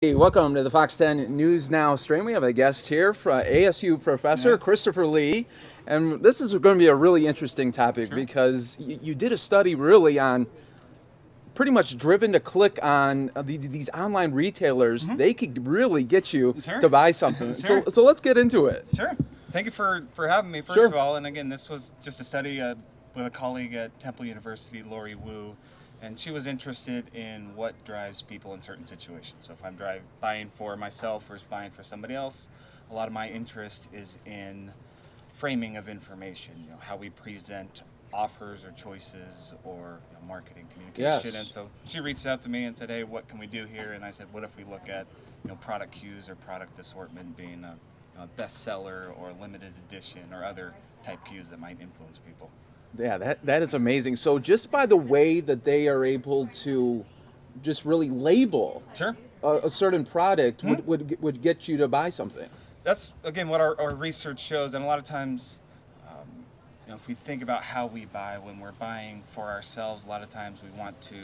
Hey, welcome to the Fox 10 News Now stream. We have a guest here, ASU professor Yes. Christopher Lee. And this is going to be a really interesting topic because you did a study really on pretty much driven to click on these online retailers. They could really get you Sure. to buy something. Sure. So let's get into it. Sure. Thank you for having me, first Sure. of all. And again, this was just a study with a colleague at Temple University, Lori Wu, and she was interested in what drives people in certain situations. So if I'm buying for myself versus buying for somebody else, a lot of my interest is in framing of information, how we present offers or choices or marketing communication. Yes. And so she reached out to me and said, hey, what can we do here? And I said, what if we look at product cues or product assortment being a bestseller or limited edition or other type cues that might influence people. Yeah, that is amazing. So just by the way that they are able to just really label Sure. a certain product would get you to buy something. That's, again, what our research shows. And a lot of times, if we think about how we buy, when we're buying for ourselves, a lot of times we want to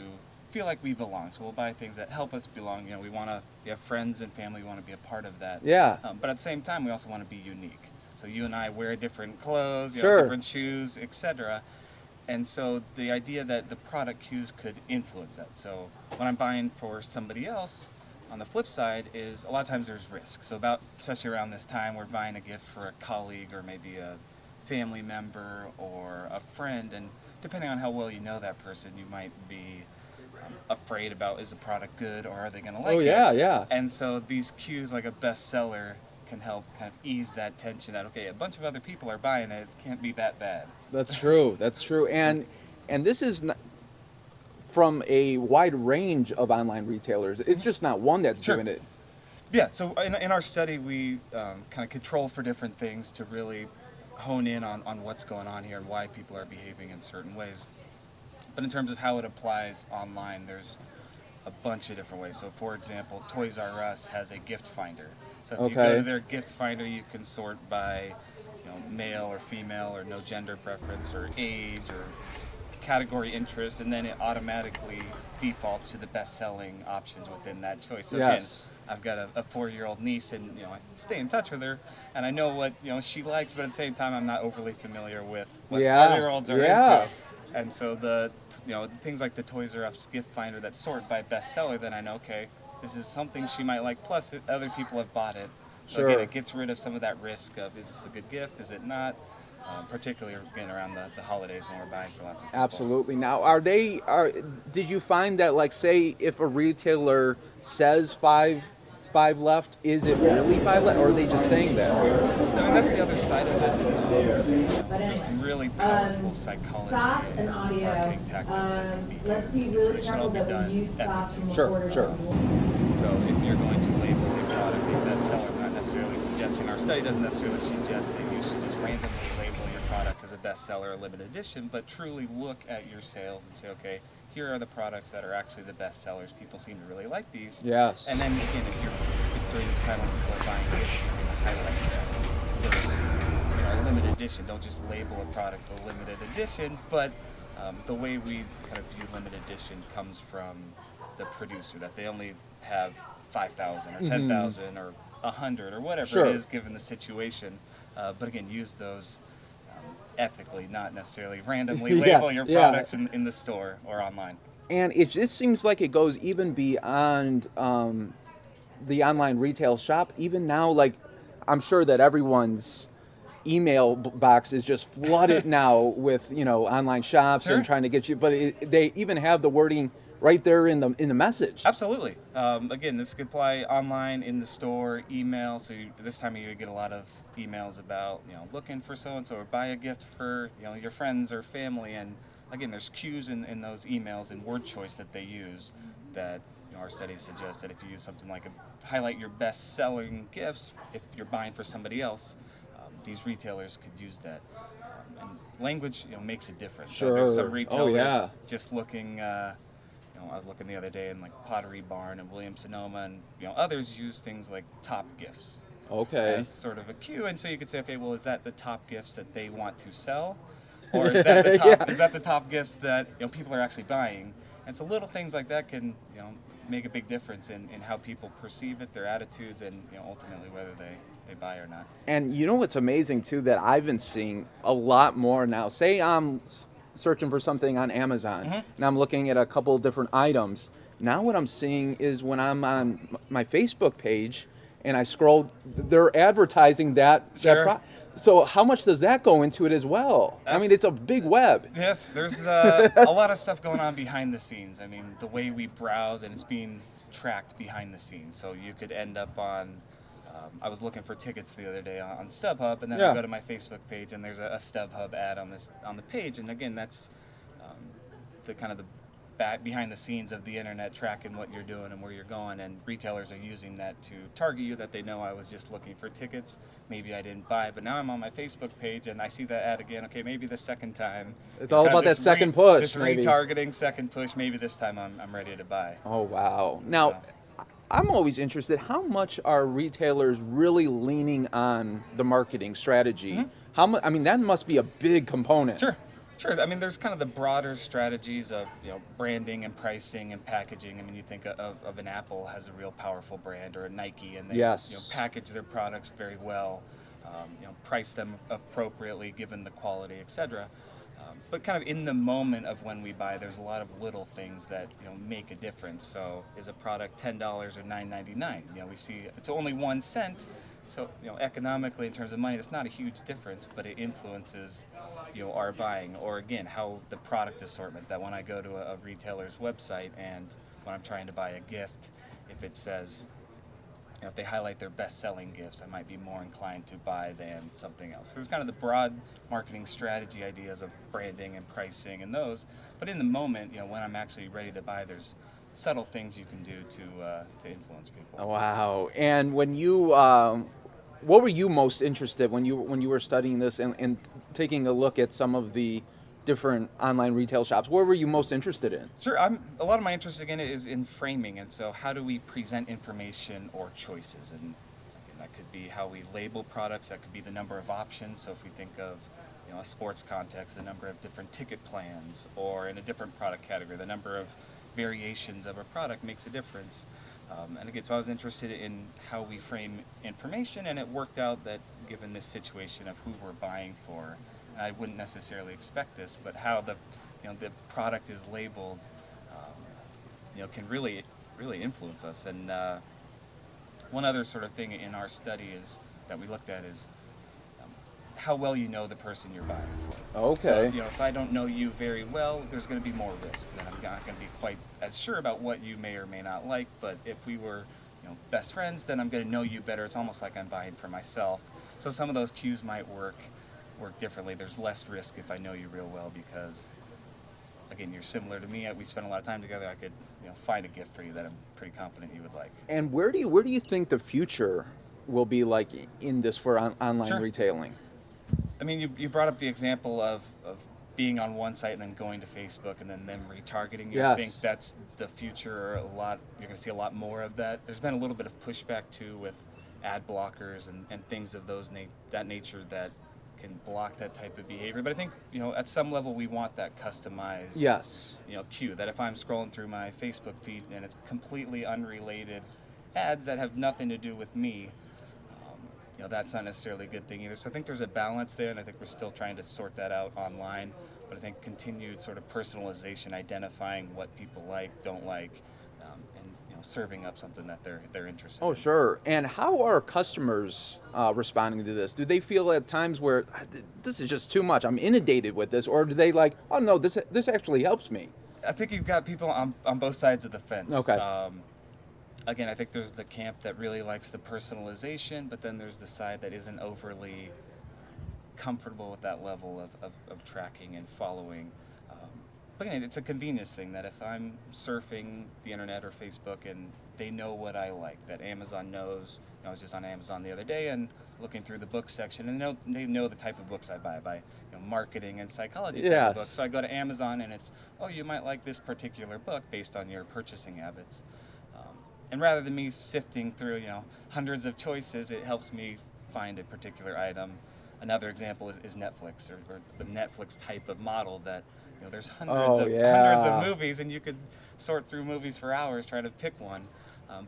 feel like we belong. So we'll buy things that help us belong. We want to, we have friends and family, we want to be a part of that. Yeah. But at the same time, we also want to be unique. So you and I wear different clothes, Sure. different shoes, etc. And so the idea that the product cues could influence that. So when I'm buying for somebody else, on the flip side is a lot of times there's risk. So especially around this time, we're buying a gift for a colleague or maybe a family member or a friend, and depending on how well you know that person, you might be afraid about, is the product good or are they going to like it? Yeah. And so these cues, like a bestseller, can help kind of ease that tension that, okay, a bunch of other people are buying it, it can't be that bad. That's true. That's true. And this is from a wide range of online retailers. It's just not one that's Sure. doing it. Yeah, so in our study, we kind of control for different things to really hone in on what's going on here and why people are behaving in certain ways. But in terms of how it applies online, there's a bunch of different ways. So for example, Toys R Us has a gift finder. So if you go Okay. to their gift finder, you can sort by male or female or no gender preference or age or category interest, and then it automatically defaults to the best-selling options within that choice. So Yes. again, I've got a 4-year-old niece, and I stay in touch with her, and I know what she likes, but at the same time, I'm not overly familiar with what Yeah. 4-year-olds are Yeah. into. And so the things like the Toys R Us gift finder that sort by bestseller, then I know, okay, this is something she might like. Plus, other people have bought it. So Sure. again, it gets rid of some of that risk of, is this a good gift? Is it not? Particularly again around the holidays when we're buying for lots of people. Absolutely. Now, did you find that, like, say, if a retailer says five left, is it really five left, or are they just saying that? I mean, that's the other side of this. There's some really powerful psychology Stops and and audio. marketing tactics that can be Let's be used. really So it should all careful be that done we use stops ethically. and Sure, recorders. sure. So if you're going to label your product a bestseller, not necessarily suggesting, our study doesn't necessarily suggest that you should just randomly label your products as a bestseller or limited edition, but truly look at your sales and say, okay, here are the products that are actually the best sellers. People seem to really like these. Yes. And then again, if during this time when people are buying gifts, you're going to highlight that versus a limited edition. Don't just label a product a limited edition, but the way we kind of view limited edition comes from the producer, that they only have 5,000 or 10,000 or 100 or whatever Sure. it is given the situation. But again, use those ethically, not necessarily randomly label Yes, your yeah. products in the store or online. And it just seems like it goes even beyond the online retail shop. Even now, like, I'm sure that everyone's email box is just flooded now with online shops Sure. and trying to get you. But they even have the wording right there in the message. Absolutely. Again, this could apply online, in the store, email. So this time of year, you get a lot of emails about, looking for so-and-so or buy a gift for, your friends or family. And again, there's cues in those emails and word choice that they use that our studies suggest that if you use something like highlight your best-selling gifts, if you're buying for somebody else, these retailers could use that. And language, makes a difference. So there's Sure. some Oh, retailers yeah. just looking... I was looking the other day in like Pottery Barn and Williams-Sonoma, and others use things like top gifts Okay. as sort of a cue, and so you could say, okay, well, is that the top gifts that they want to sell, or is that the top Yeah. is that the top gifts that people are actually buying? And so little things like that can make a big difference in how people perceive it, their attitudes, and ultimately whether they buy or not. And you know what's amazing too that I've been seeing a lot more now. Say I'm searching for something on Amazon and I'm looking at a couple of different items. Now what I'm seeing is when I'm on my Facebook page and I scroll, they're advertising that. Sure. So how much does that go into it as well? I mean, it's a big web. Yes, there's a lot of stuff going on behind the scenes. I mean, the way we browse, and it's being tracked behind the scenes. So you could end up on. I was looking for tickets the other day on StubHub, and then I go to my Facebook page, and there's a StubHub ad on the page. And again, that's the kind of the behind the scenes of the internet, tracking what you're doing and where you're going, and retailers are using that to target you, that they know I was just looking for tickets. Maybe I didn't buy, but now I'm on my Facebook page and I see that ad again. Okay, maybe the second time. It's all about that second push. This maybe. retargeting second push. Maybe this time I'm ready to buy. Oh, wow. Now, I'm always interested, how much are retailers really leaning on the marketing strategy? How much? I mean, that must be a big component. Sure. I mean, there's kind of the broader strategies of branding and pricing and packaging. I mean, you think of an Apple has a real powerful brand, or a Nike, and they package their products very well, price them appropriately given the quality, etc. But kind of in the moment of when we buy, there's a lot of little things that make a difference. So is a product $10 or $9.99? We see it's only 1 cent. So economically, in terms of money, it's not a huge difference, but it influences our buying. Or again, how the product assortment, that when I go to a retailer's website and when I'm trying to buy a gift, if it says, if they highlight their best-selling gifts, I might be more inclined to buy than something else. So there's kind of the broad marketing strategy ideas of branding and pricing and those. But in the moment, when I'm actually ready to buy, there's subtle things you can do to influence people. Oh, wow. And when you, what were you most interested when you were studying this and taking a look at some of the different online retail shops? What were you most interested in? Sure. A lot of my interest again is in framing, and so how do we present information or choices? And that could be how we label products. That could be the number of options. So if we think of a sports context, the number of different ticket plans, or in a different product category, the number of variations of a product makes a difference. And again, so I was interested in how we frame information, and it worked out that given this situation of who we're buying for, I wouldn't necessarily expect this, but how the product is labeled, can really influence us. And one other sort of thing in our study is that we looked at is how well you know the person you're buying for. Okay. So, if I don't know you very well, there's going to be more risk. Then I'm not going to be quite as sure about what you may or may not like. But if we were, best friends, then I'm going to know you better. It's almost like I'm buying for myself. So some of those cues might work differently. There's less risk if I know you real well because, again, you're similar to me. We spend a lot of time together. I could, find a gift for you that I'm pretty confident you would like. And where do you think the future will be like in this for online retailing? I mean, you brought up the example of being on one site and then going to Facebook and then them retargeting you. Yes. I think that's the future. You're going to see a lot more of that. There's been a little bit of pushback too with ad blockers and things of that nature that can block that type of behavior. But I think at some level we want that customized cue, that if I'm scrolling through my Facebook feed and it's completely unrelated ads that have nothing to do with me, that's not necessarily a good thing either. So I think there's a balance there, and I think we're still trying to sort that out online. But I think continued sort of personalization, identifying what people like, don't like, and serving up something that they're interested in. Oh, sure. And how are customers responding to this? Do they feel at times where this is just too much, I'm inundated with this, or do they like, oh no, this actually helps me? I think you've got people on both sides of the fence. Okay. Again, I think there's the camp that really likes the personalization, but then there's the side that isn't overly comfortable with that level of tracking and following. But again, it's a convenience thing that if I'm surfing the internet or Facebook and they know what I like, that Amazon knows. I was just on Amazon the other day and looking through the book section, and they know the type of books I buy. I buy marketing and psychology type of books. So I go to Amazon and it's, you might like this particular book based on your purchasing habits. And rather than me sifting through, hundreds of choices, it helps me find a particular item. Another example is Netflix, or the Netflix type of model that, there's Oh hundreds of yeah. movies, and you could sort through movies for hours trying to pick one,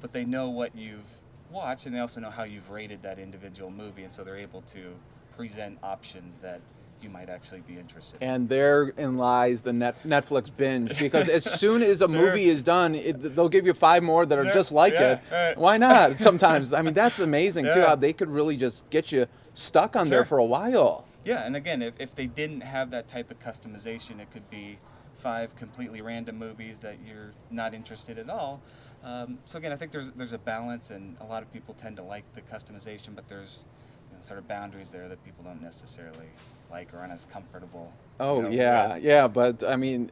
but they know what you've watched, and they also know how you've rated that individual movie, and so they're able to present options that you might actually be interested in. And therein lies the Netflix binge, because as soon as a Sure. movie is done, they'll give you 5 more that are Sure. just like Yeah, it. right. Why not? Sometimes, I mean, that's amazing too, Yeah. how they could really just get you stuck on there Sure. for a while. Yeah, and again, if they didn't have that type of customization, it could be 5 completely random movies that you're not interested at all. So again, I think there's a balance, and a lot of people tend to like the customization, but there's sort of boundaries there that people don't necessarily like or aren't as comfortable. Oh yeah, but I mean,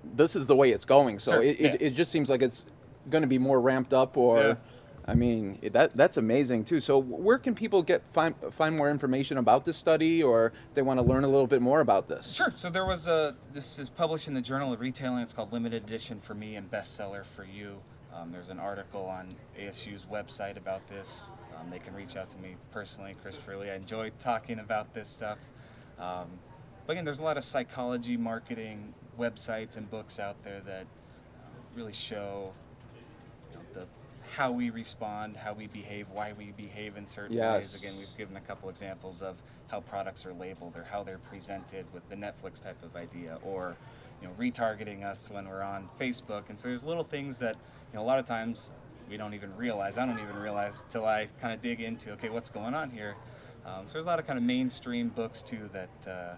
this is the way it's going, so Sure, it, yeah. it just seems like it's going to be more ramped up, or Yeah. I mean, that's amazing too. So where can people find more information about this study, or if they want to learn a little bit more about this? Sure. So this is published in the Journal of Retailing. It's called Limited Edition for Me and Bestseller for You. There's an article on ASU's website about this. They can reach out to me personally, Christopher Lee. I enjoy talking about this stuff. But again, there's a lot of psychology, marketing websites and books out there that really show how we respond, how we behave, why we behave in certain Yes. ways. Again, we've given a couple examples of how products are labeled or how they're presented with the Netflix type of idea, or retargeting us when we're on Facebook. And so there's little things that a lot of times we don't even realize. I don't even realize till I kind of dig into, okay, what's going on here. So there's a lot of kind of mainstream books too that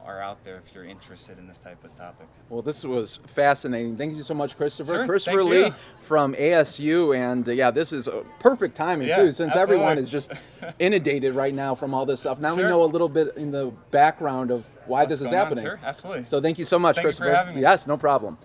are out there if you're interested in this type of topic. Well, this was fascinating. Thank you so much, Christopher. Sure, Christopher thank Lee you. from ASU, and yeah, this is perfect timing Yeah, too, since everyone absolutely. is just inundated right now from all this stuff. Now we Sure. know a little bit in the background of why this is What's going on. happening. Sure, absolutely. So thank you so much, Thank you for Christopher. having me. Yes, no problem.